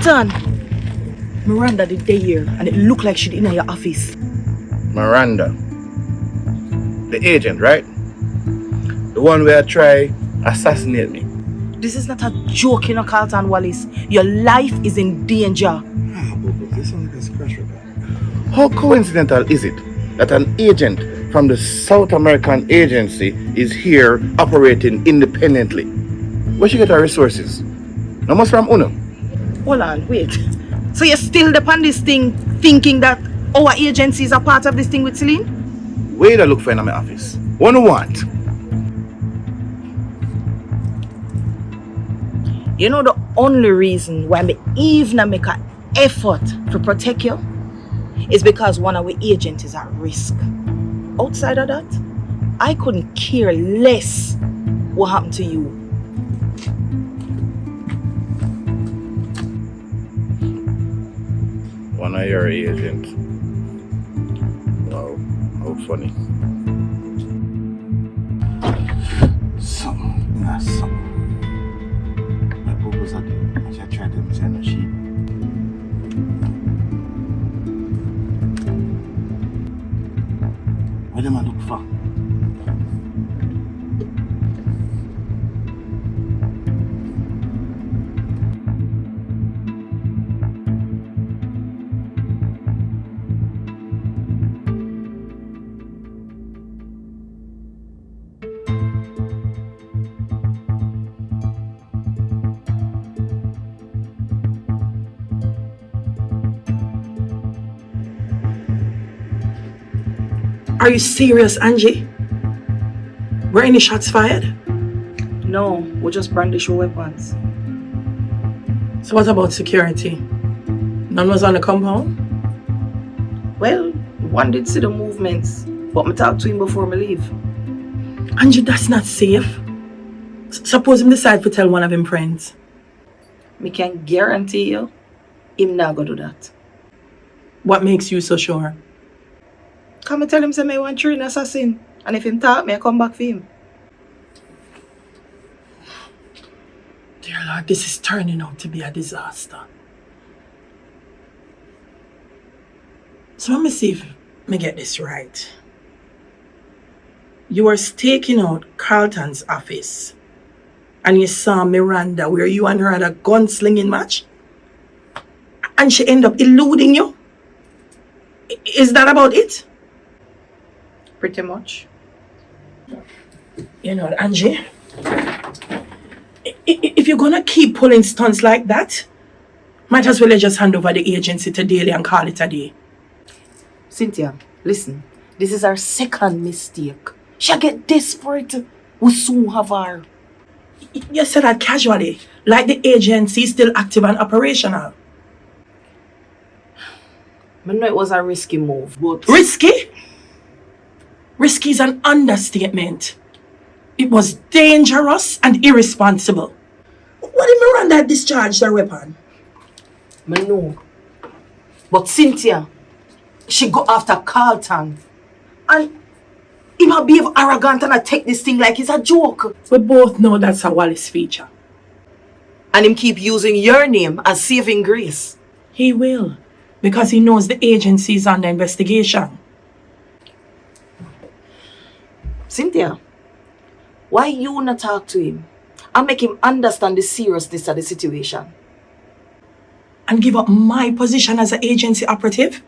Carlton! Miranda did day here and it looked like she'd in your office. Miranda. The agent, right? The one where try assassinate me. This is not a joke, you know, Carlton Wallace. Your life is in danger. This one is crash repair. How coincidental is it that an agent from the South American agency is here operating independently? Where she get her resources? No must from Uno. Hold on, wait. So you're still upon this thing, thinking that our agencies are part of this thing with Celine? Where I look for in my office? What do you want? You know the only reason why me even make an effort to protect you is because one of our agents is at risk. Outside of that, I couldn't care less what happened to you. One of your agents. Wow, how funny. Something. My purpose again. I should try to send a sheep. What do I look for? Are you serious, Angie? Were any shots fired? No, we just brandish our weapons. So what about security? None was on the compound? Well, one did see the movements, but I talked to him before me leave. Angie, that's not safe. Suppose him decide to tell one of him friends. Me can guarantee you, him not gonna do that. What makes you so sure? Come and tell him say me want train assassin, and if him talk me, I come back for him. Dear Lord, this is turning out to be a disaster. So let me see if me get this right. You were staking out Carlton's office and you saw Miranda where you and her had a gunslinging match and she ended up eluding you? Is that about it? Pretty much. You know, Angie, if you're gonna keep pulling stunts like that, might as well just hand over the agency to Daly and call it a day. Cynthia, listen. This is our second mistake. She'll get desperate. We soon have her. You said that casually, like the agency is still active and operational. I know it was a risky move, but... Risky? Risky is an understatement. It was dangerous and irresponsible. What did Miranda discharge her weapon? I know. But Cynthia, she go after Carlton. And he might be arrogant and I take this thing like it's a joke. We both know that's a Wallace feature. And him keep using your name as saving grace. He will, because he knows the agency is under investigation. Cynthia, why you not talk to him and make him understand the seriousness of the situation? And give up my position as an agency operative?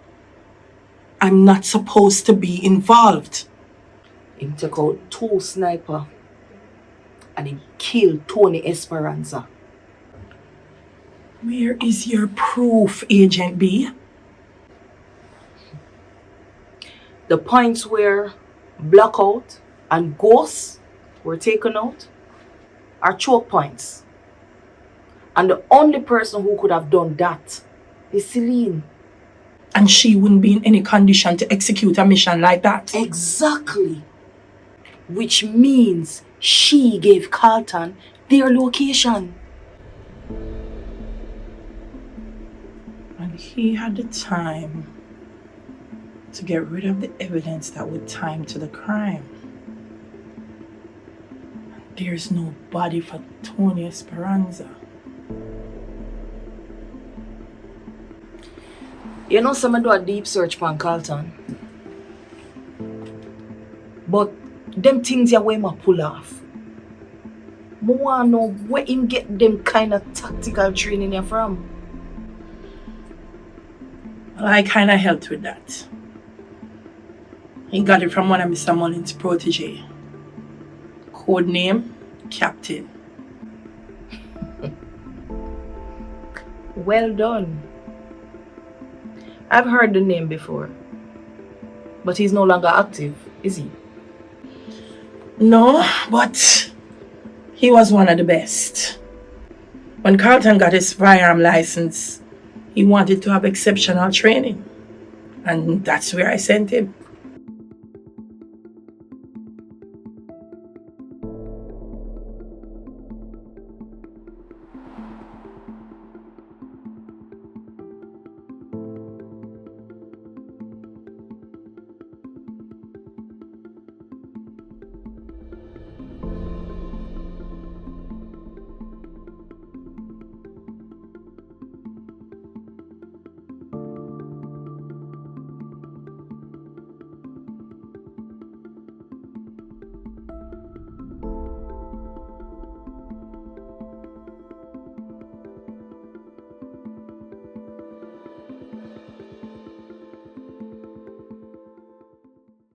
I'm not supposed to be involved. Him take out 2 snipers and him kill Tony Xpressionz. Where is your proof, Agent B? The points where Blackout and Ghost were taken out are choke points. And the only person who could have done that is Celine. And she wouldn't be in any condition to execute a mission like that. Exactly. Which means she gave Carlton their location. And he had the time to get rid of the evidence that would tie him to the crime. There's no body for Tony Xpressionz. You know, some do a deep search on Carlton. But them things ya way ma pull off. I want to know where him get them kind of tactical training you from. Well, I kind of helped with that. He got it from one of Mr. Mullins' protege. Code name, Captain. Well done. I've heard the name before. But he's no longer active, is he? No, but he was one of the best. When Carlton got his firearm license, he wanted to have exceptional training. And that's where I sent him.